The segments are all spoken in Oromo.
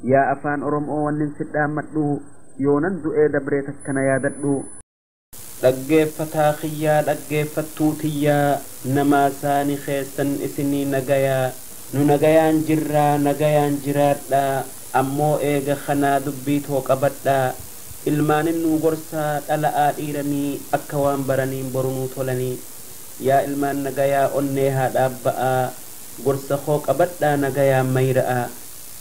يا أفان أرمو وننسد مدو يونن دؤي دبريتك كنا ياددو dhaggeeffataa kiyyaa dhaggeeffattuu tiyyaa namaa saani keessan isinii nagayaa nu nagayaan jirraa nagayaan jiraadhaa ammoo eega kanaa dubbii too qabadhaa ilmaanin nu gorsaa dhala'aa dhiiranii akka waan baraniin borunuu tolanii yaa ilmaan nagayaa onnee haa dhaabba'aa gorsa koo qabadhaa nagayaa mayra'aa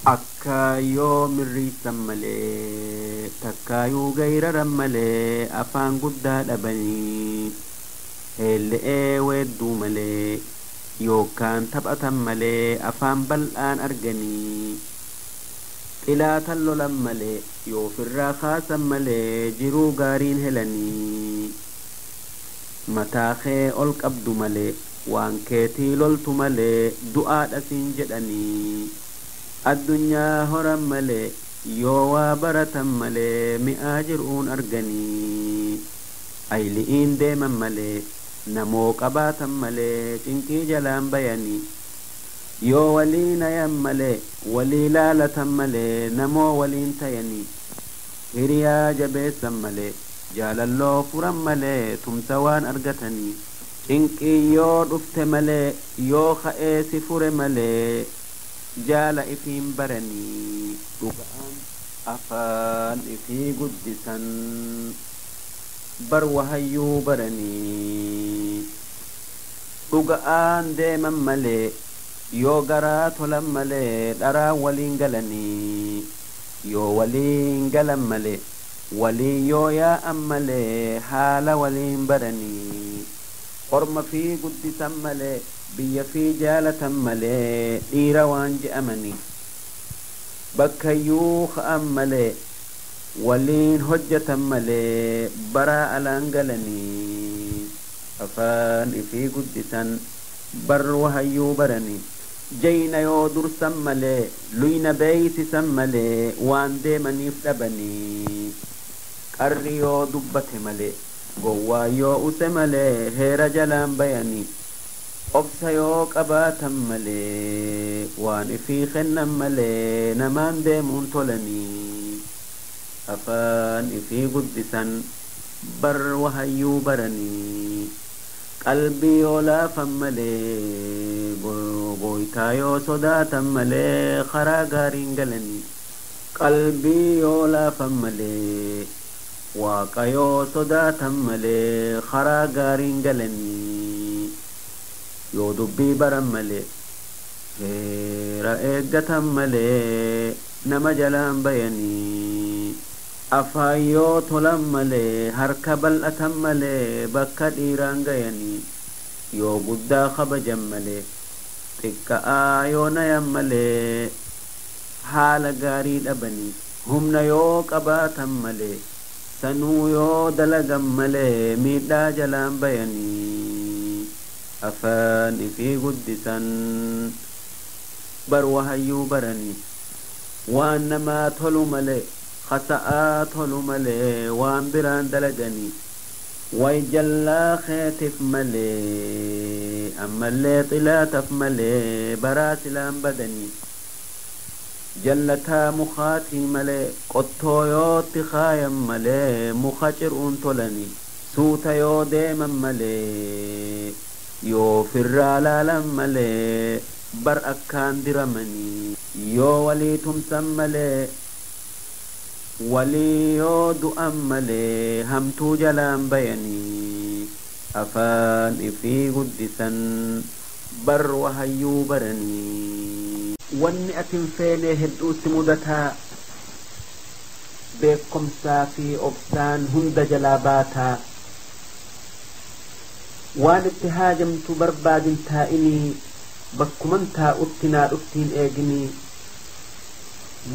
Akkayoo mirriisan malee takkaayuu gayraran malee afaan guddaa dhabanii helle'ee weedduu malee yookaan taphatan malee afaan bal'aan arganii xilaatan lolan malee yoo firraa kaasan malee jiruu gaariin helanii mataa kee ol qabdu malee waan keetii loltu malee du'aadha siin jedhanii addunyaa horan malee yoo waa baratan malee mi'aa jiruun arganii ayli'iin deeman malee namoo qabaatan malee cinqii jalaan bayanii yoo waliin ayan malee walii laalatan malee namoo waliin tayanii hiriyaa jabeessan malee jaalalloo furan malee tumsa waan argatanii cinqii yoo dhufte malee yoo ka'ee si fure malee jaala ifiin baranii dhugaan afaan ifii guddisan bar wahayyuu baranii dhugaan deeman malee yoo garaa tolan malee dharaa waliin galanii yoo waliin galan malee walii yoo yaa'an malee haala waliin baranii orma fi guddisan malee biyya fi jaalatan malee dhiira waan je'amanii bakkayyuu ka'an malee waliin hojjetan malee baraa alaan galanii afaan ifii guddisan bar wahayyuu baranii jayna yoo dursan malee luyna beeysisan malee waan deemaniif dhabanii qarri yoo dubbate malee gowwaa yoo use malee heera jalaan bayanii obsa yoo qabaatan malee waan ifii kennan malee namaan deemuun tolanii afaan ifii guddisan bar wahayyuu baranii qalbii yoo laafan malee gooytaa yoo sodaatan malee karaa gaariin galanii qalbii yoo laafan malee waaqa yoo sodaatan malee karaa gaariin galanii yoo dubbii baran malee heera eeggatan malee nama jalaan bayanii afaan yoo tolan malee harka bal'atan malee bakka dhiiraan gayanii yoo guddaa kabajan malee xiqqa'aa yoo nayan malee haala gaarii dhabanii humna yoo qabaatan malee sanuu yoo dalagan malee miidhaa jalaan bayanii afaan ifii guddisan bar wahayyuu baranii waan namaa tolu malee khasa'aa tolu malee waan biraan dalaganii way jallaa keetif malee ammallee xilaataf malee baraa silaan badanii jallataa mukaatii malee qottoo yootti kaayan malee muka cir'uun tolanii suuta yoo deeman malee yoo firraa laalan malee bar akkaan diramanii yoo walii tumsan malee walii yoo du'an malee hamtuu jalaan bayanii afaan ifii guddisan bar wahayyuu baranii wanni atin feene hedduutti mudataa beekumsaa fi obsaan hunda jalaa baataa waan itti haajamtu barbaadin taa'inii bakkuman taa'utti naa dhuftiin eeginii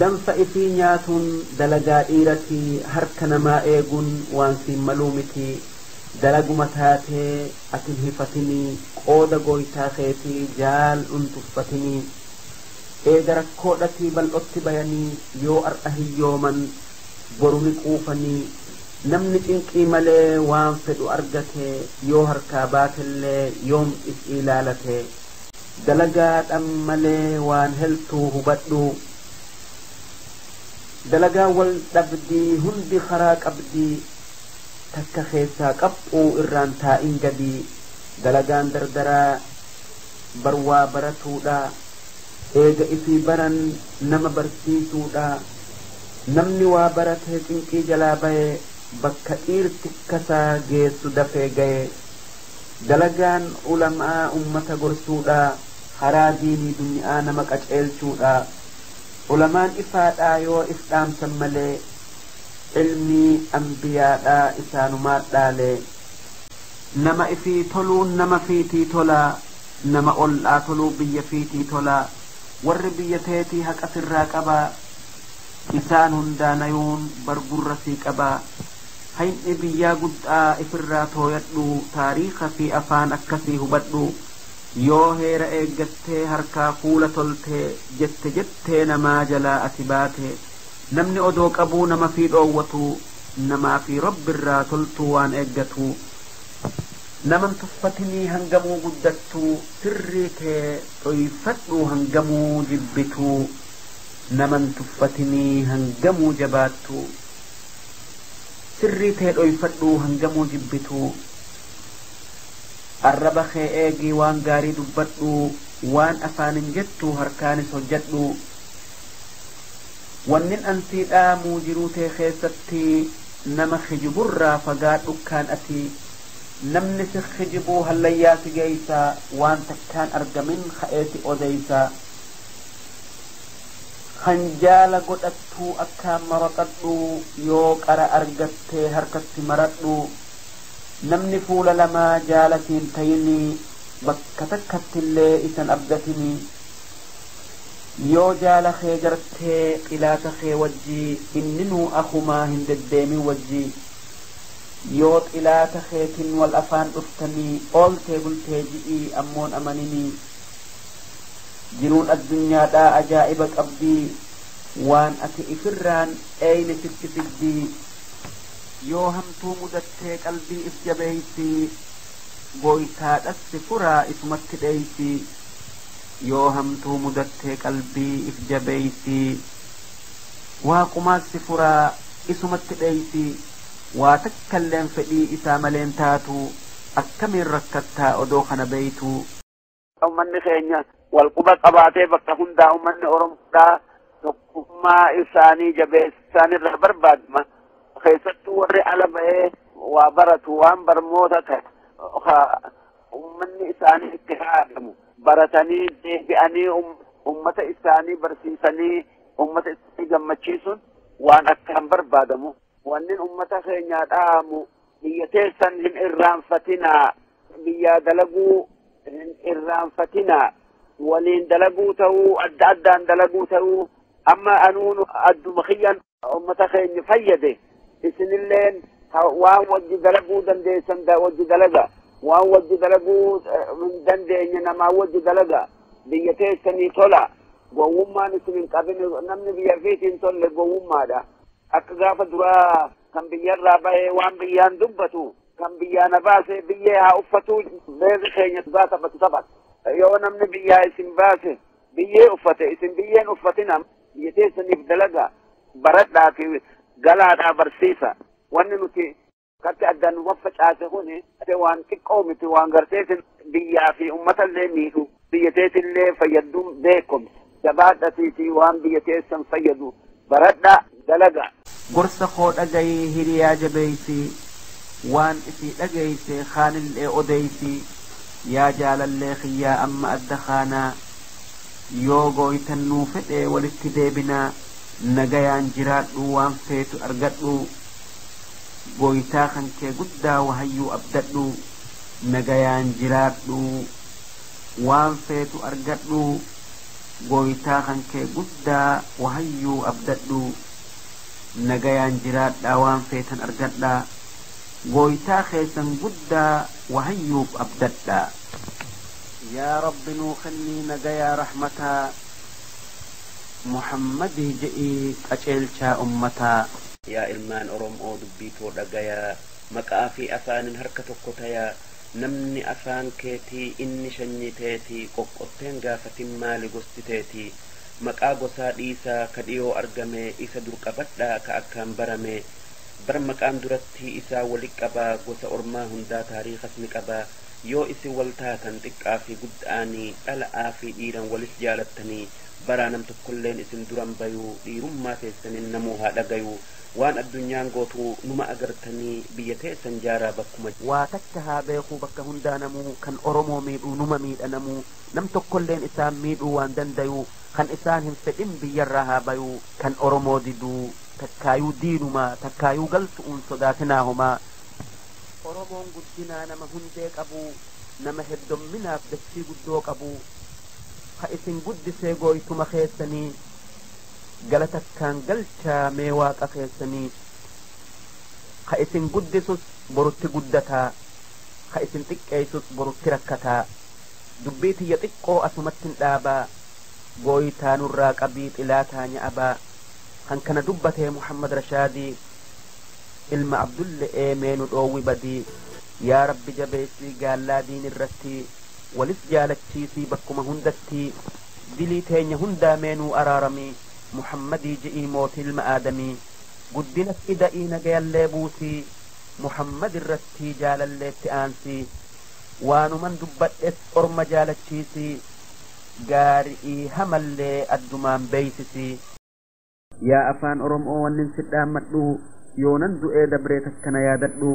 danfa ifii nyaatuun dalagaa dhiiratii harka namaa eeguun waan siin maluu miti dalaguma taatee atin hifatinii qooda gooytaa keetii jaal untuffatinii eega rakkoodhatii bal'otti bayanii yoo ar'a hiyyooman boru ni quufanii namni cinqii malee waan fedhu argate yoo harkaa baatellee yoom is ilaalate dalagaadhan malee waan heltuu hubadhu dalagaa wal dhabdii hundi karaa qabdii takka keessaa qaphuu irraan taa'in gadii dalagaan dardaraa barwaa baratuudha eega ifii baran nama barsiisuudha namni waa baratee cinqii jalaa bahe bakka dhiirti kasaa geessu dafee gaye dalagaan ulamaa ummata gorsuudha karaa diinii dunyaa nama qaceelchuudha ulamaan ifaadhaa yoo if dhaamsan malee ilmii anbiyaadhaa isaanumaadhaalee nama ifii toluun nama fiitii tolaa nama ol'aa toluu biyya fiitii tolaa warri biyya teetii haqa sirraa qabaa isaan hundaanayuun bargurra sii qabaa hayni biyyaa guddaa ifirraa tooyadhu taariika fi afaan akkasii hubadhu yoo heera eeggattee harkaa fuula toltee jettee namaa jalaa ati baate namni odoo qabuu nama fi dhoowwatu namaa fi rabbirraa toltuu waan eeggatu naman tuffatinii hangamuu guddattu sirrii tee dhoyfadhu hangamuu jibbitu naman tuffatinii hangamuu jabaattu sirrii tee dhoyfadhu hangamuu jibbitu arraba kee eegii waan gaarii dubbadhu waan afaanin jettu harkaanis hojjadhu wannin ansii dhaamuu jiruu tee keessatti nama khijiburraa fagaadhu kaan ati namni si khijibuu hallayyaa si geeysa waan takkaan argamin ka'eeti odeysa hanjaala godhattuu akkaan maraqadhu yoo qara argattee harkatti maradhu namni fuula lamaa jaalatiin tayinii bakka takkattillee isan abdatinii yoo jaala kee gartee xilaata kee wajjii inninuu akumaa hin deddeemin wajjii yoo xilaata keetin wal afaan dhuftanii ooltee bultee ji'ii ammoon amaninii jiruun addunyaadhaa ajaa'iba qabdii waan ati ifirraan eeyne sitti fiddii yoo hamtuu mudattee qalbii if jabeeysii gooytaadhas si furaa isumatti dheeysii yoo hamtuu mudattee qalbii if jabeeysii waaqumaas si furaa isumatti dheeysii waa takkalleen fedhii isaa maleen taatu akkamiin rakkattaa odoo kana beeytu ummanni keenya walquba qabaatee bakka hundaa ummanni oromoodhaa tokkummaa isaanii jabeessan irraa barbaadama keessattuu warri ala ba'ee waa baratu waan barmoota ta'e ummanni isaanii itti haadamu baratanii deebi'anii ummata isaanii barsiisanii ummata isaanii gammachiisuun waan akkaan barbaadamu wannin ummata keenyaa dhaamu biyya teessan hin irraanfatinaa biyyaa dalaguu hin irraanfatinaa waliin dalaguu ta'uu adda addaan dalaguu ta'uu amma anuun adduma kiyyan ummata keenya fayyade isinilleen waan wajji dalaguu dandeessan wajji dalaga waan wajji dalaguu hin dandeenye namaa wajji dalaga biyya teessanii tola gowwummaan isin hin qabin namni biyya fiitiin tolle gowwummaadha akka gaafa duraa kan biyyarraa bahee waan biyyaan dubbatu kan biyyaana baase biyyee haa uffatu beerri keenya dhugaa taphatu taphata yoo namni biyyaa isin baase biyyee uffate isin biyyeen uffatina biyya teessaniif dalaga baradhaa fi galaadhaa barsiisa wanni nuti katti addaan waffacaase kuni waan xiqqoo miti waan garteetin biyyaa fi ummatallee miidhu biyya teessillee fayyadduun beekumsi jabaadhatiitii waan biyya teessan fayyadu baradhaa dalaga gorsa koo dhagayii hiriyaa jabeeysii waan isii dhageyse kaanillee odeysi yaa jaalallee kiyyaa amma adda kaanaa yoo gooytannuu fedhe walitti deebinaa nagayaan jiraadhu waan feetu argadhu gooytaa kan kee guddaa wahayyuu abdadhu nagayaan jiraadhu waan feetu argadhu gooytaa kan kee guddaa wahayyuu abdadhu nagayaan jiraadhaa waan feetan argadhaa gooytaa keessan guddaa wahayyuuf abdadhaa yaa rabbi nuu kennii nagayaa rahmataa muhammadii je'ii qaceelchaa ummataa yaa ilmaan oromoo dubbiitoo dhagayaa maqaa fi afaanin harka tokko tayaa namni afaan keetii inni shanyiteetii qoqqotteen gaafatin maali gostiteetii maqaa gosaa dhiisaa ka dhiyoo argame isa dur qabadhaa ka akkaan barame bar maqaan duratti isaa walit qabaa gosa ormaa hundaa taariikhas ni qabaa yoo isin wal taatan xiqqaa fi guddaanii dhala'aa fi dhiiran walis jaalattanii baraa nam tokkolleen isin duran bayuu dhiirummaa teessanin namuu haa dhagayuu waan addunyaan gootu numa agartanii biyya teessan jaaraa bakkuma waa takka haa beekuu bakka hundaa namuu kan oromoo miidhuu numa miidha namuu nam tokkolleen isaan miidhuu waan dandayuu kan isaan hin fedhin biyyarraa haa bayuu kan oromoo diduu takkaayuu diinumaa takkaayuu galtu'uun sodaatinaahumaa oromoon guddinaa nama hundee qabu nama heddomminaaf dachii guddoo qabu ha isin guddisee gooytuma keessanii galatakkaan galchaa mee waaqa keessanii ha isin guddisus borutti guddataa ha isin xiqqeessus borutti rakkataa dubbii tiyya xiqqoo asumattin dhaabaa gooytaa nurraa qabii xilaataa nya'abaa kan kana dubbatee Muhammad Rashaadii ilma Abdulle eemeenu dhoowwi badii yaa rabbi jabeessii gaallaa diin irratti walis jaalachiisii bakkuma hundatti dilii teenya hundaa meenuu araaramii Muhammadii ji'ii mootii ilma aadamii guddinas ida'ii nagayallee buusii Muhammad irratti jaalalleetti aansii waanuman dubbadhes orma jaalachiisii gaarii hamallee addumaan beeysisii yaa afaan oromoo wannin sidhaan madhu yoonan du'ee dabree takkana yaadadhu